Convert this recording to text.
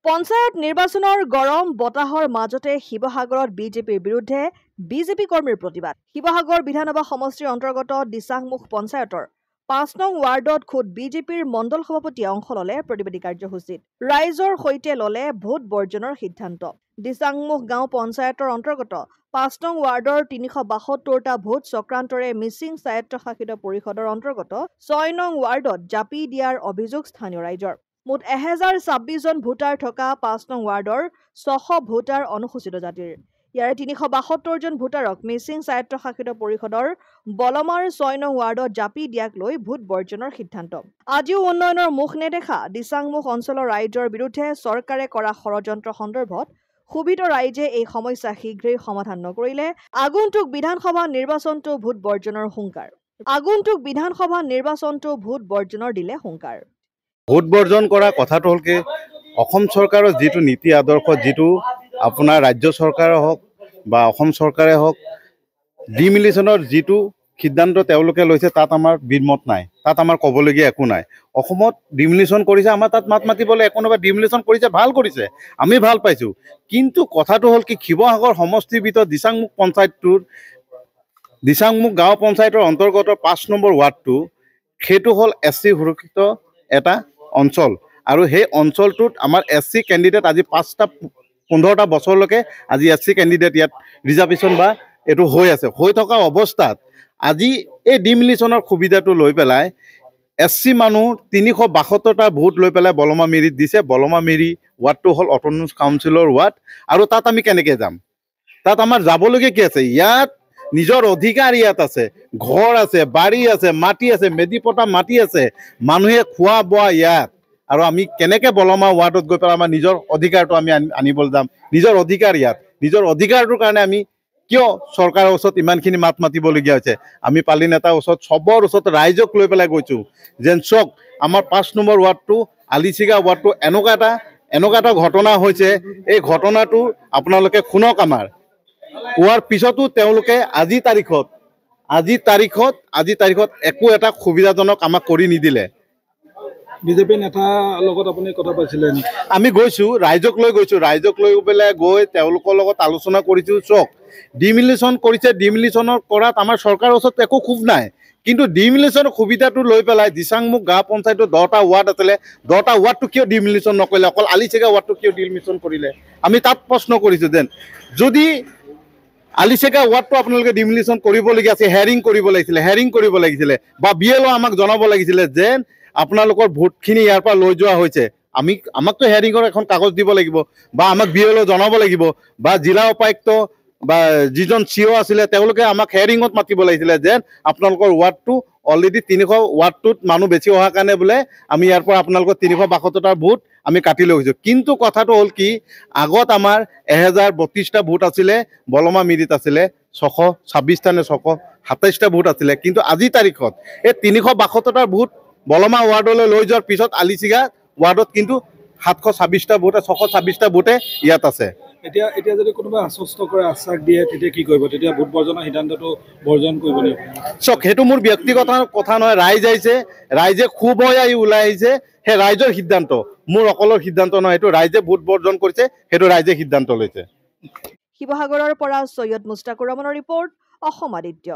পঞ্চায়ত নিৰ্বাচনৰ গৰম বতাহৰ মাজতে শিৱসাগৰত বিজেপিৰ বিৰুদ্ধে বিজেপি কৰ্মীৰ প্ৰতিবাদ। শিৱসাগৰ বিধানসভা সমষ্টিৰ অন্তৰ্গত দিচাংমুখ পঞ্চায়তৰ ৫ নং ৱাৰ্ডত খোদ বিজেপিৰ মণ্ডল সভাপতিয়ে অংশ ললে প্ৰতিবাদী কাৰ্যসূচীত। ৰাইজৰ সৈতে ললে ভোট বৰ্জনৰ সিদ্ধান্ত। দিচাংমুখ গাঁও পঞ্চায়তৰ অন্তৰ্গত ৫ নং ৱাৰ্ডৰ ৩৭২টা ভোট চক্ৰান্তৰে মিচিং স্বায়ত্তশাসিত পৰিষদৰ অন্তৰ্গত ৬ নং ৱাৰ্ডত জাপি দিয়াৰ অভিযোগ স্থানীয় ৰাইজৰ। মুঠ 1026 জন ভোটাৰ থকা ৫ নং ৱাৰ্ডৰ ৬০০ ভোটাৰ অনুসূচিত জাতিৰ। ইয়াৰে ৩৭২ জন ভোটাৰক মিচিং স্বায়ত্তশাসিত পৰিষদৰ বলমাৰ ৬ নং ৱাৰ্ডত জাপি দিয়াক লৈ ভোট বৰ্জনৰ সিদ্ধান্ত। আজিও উন্নয়নৰ মুখ নেদেখা দিচাংমুখ অঞ্চলৰ ৰাইজৰ বিৰুদ্ধে চৰকাৰে কৰা ষড়যন্ত্ৰ সন্দৰ্ভত ক্ষোভিত ৰাইজে এই সমস্যা শীঘ্ৰেই সমাধান নকৰিলে আগন্তুক বিধানসভা নিৰ্বাচনটো ভোট বৰ্জনৰ দিলে হুংকাৰ। ভোট বৰ্জন কৰা কথাটো হ'ল কি অসম চৰকাৰৰ যিটো নীতি আদৰ্শ যিটো আপোনাৰ ৰাজ্য চৰকাৰে হওক বা অসম চৰকাৰে হওক ডিমিলিশ্যনৰ যিটো সিদ্ধান্ত তেওঁলোকে লৈছে তাত আমাৰ বিমত নাই, তাত আমাৰ ক'বলগীয়া একো নাই। অসমত ডিমিলিশ্যন কৰিছে, আমাৰ তাত মাত মাতিবলৈ একো নহয়। ডিমিলিশ্যন কৰিছে, ভাল কৰিছে, আমি ভাল পাইছোঁ। কিন্তু কথাটো হ'ল কি শিৱসাগৰ সমষ্টিৰ ভিতৰত দিচাংমুখ গাঁও পঞ্চায়তৰ অন্তৰ্গত ৫ নম্বৰ ৱাৰ্ডটো সেইটো হ'ল SC সুৰক্ষিত এটা অঞ্চল আৰু সেই অঞ্চলটোত আমাৰ SC কেণ্ডিডেট আজি 15টা বছৰলৈকে আজি SC কেণ্ডিডেট ইয়াত ৰিজাৰ্ভেশ্যন বা এইটো হৈ আছে। হৈ থকা অৱস্থাত আজি এই ডিমিলিশ্যনৰ সুবিধাটো লৈ পেলাই SC মানুহ ৩৭২টা ভোট লৈ পেলাই বলমা মেৰিত দিছে। বলমা মেৰি ৱাৰ্ডটো হ'ল অট'নমাছ কাউন্সিলৰ ৱাৰ্ড আৰু তাত আমি কেনেকৈ যাম? তাত আমাৰ যাবলগীয়া কি আছে? ইয়াত নিজৰ অধিকাৰ ইয়াত আছে, ঘৰ আছে, বাৰী আছে, মাটি আছে, মেডিপটা মাটি আছে, মানুহে খোৱা বোৱা ইয়াত। আৰু আমি কেনেকৈ বলমা ৱাৰ্ডত গৈ পেলাই আমাৰ নিজৰ অধিকাৰটো আমি আনিবলৈ যাম? নিজৰ অধিকাৰ ইয়াত, নিজৰ অধিকাৰটোৰ কাৰণে আমি কিয় চৰকাৰৰ ওচৰত ইমানখিনি মাত মাতিবলগীয়া হৈছে? আমি পালি নেতাৰ ওচৰত চবৰ ওচৰত ৰাইজক লৈ পেলাই গৈছোঁ যেন চক আমাৰ ৫ নম্বৰ ৱাৰ্ডটো আলিচিগা ৱাৰ্ডটো এনেকুৱা এটা ঘটনা হৈছে। এই ঘটনাটো আপোনালোকে শুনক। আমাৰ কোৱাৰ পিছতো তেওঁলোকে আজি তাৰিখত একো এটা সুবিধাজনক আমাক কৰি নিদিলে। বিজেপি নেতাৰ লগত আপুনি কথা পাতিছিলে নেকি? আমি গৈছোঁ, ৰাইজক লৈ পেলাই তেওঁলোকৰ লগত আলোচনা কৰিছোঁ। চক ডিমিলিশ্যন কৰিছে, ডিমিলিশ্যনৰ কৰাত আমাৰ চৰকাৰৰ ওচৰত একো ক্ষোভ নাই। কিন্তু ডিমিলিশ্যনৰ সুবিধাটো লৈ পেলাই দিচাংমুখ গাঁও পঞ্চায়তৰ 10টা ৱাৰ্ড আছিলে, 10টা ৱাৰ্ডটো কিয় ডিমিলিশ্যন নকৰিলে? অকল আলিচিগা ৱাৰ্ডটো কিয় ডিমিলিশ্যন কৰিলে? আমি তাত প্ৰশ্ন কৰিছোঁ যেন যদি আলিচিগা ৱাৰ্ডটো আপোনালোকে ডিমিলিশ্যন কৰিবলগীয়া আছে, হেয়াৰিং কৰিব লাগিছিলে বা BLO আমাক জনাব লাগিছিলে যেন আপোনালোকৰ ভোটখিনি ইয়াৰ পৰা লৈ যোৱা হৈছে। আমাকতো হেয়াৰিঙৰ এখন কাগজ দিব লাগিব বা আমাক BLO জনাব লাগিব বা জিলা উপায়ুক্ত বা যিজন CO আছিলে তেওঁলোকে আমাক হেয়াৰিঙত মাতিব লাগিছিলে যেন আপোনালোকৰ ৱাৰ্ডটো অলৰেডি 300 ৱাৰ্ডটোত মানুহ বেছি অহাৰ কাৰণে বোলে আমি ইয়াৰ পৰা আপোনালোকৰ 372টা ভোট আমি কাটি লৈ গৈছোঁ। কিন্তু কথাটো হ'ল কি আগত আমাৰ 1032টা ভোট আছিলে, বলমা মিৰিত আছিলে 626টা নে 627টা ভোট আছিলে। কিন্তু আজিৰ তাৰিখত এই 372টা ভোট বলমা ৱাৰ্ডলৈ লৈ যোৱাৰ পিছত আলিচিগা ৱাৰ্ডত কিন্তু 726টা ভোটে 626টা ভোটে ইয়াত আছে। এতিয়া যদি কোনোবা আশ্বস্ত কৰে, আশ্বাস দিয়ে, তেতিয়া কি কৰিব? তেতিয়া ভোট বৰ্জনৰ সিদ্ধান্তটো বৰ্জন কৰিব লাগিব। চক সেইটো মোৰ ব্যক্তিগত কথা নহয়। ৰাইজ আহিছে, ৰাইজে খুব হৈ আহি ওলাই আহিছে, সেই ৰাইজৰ সিদ্ধান্ত, মোৰ অকলৰ সিদ্ধান্ত নহয়। সেইটো ৰাইজে ভোট বৰ্জন কৰিছে, সেইটো ৰাইজে সিদ্ধান্ত লৈছে। শিৱসাগৰৰ পৰা সৈয়দ মুস্তাকুৰ ৰহমানৰ ৰিপৰ্ট, অসম আদিত্য।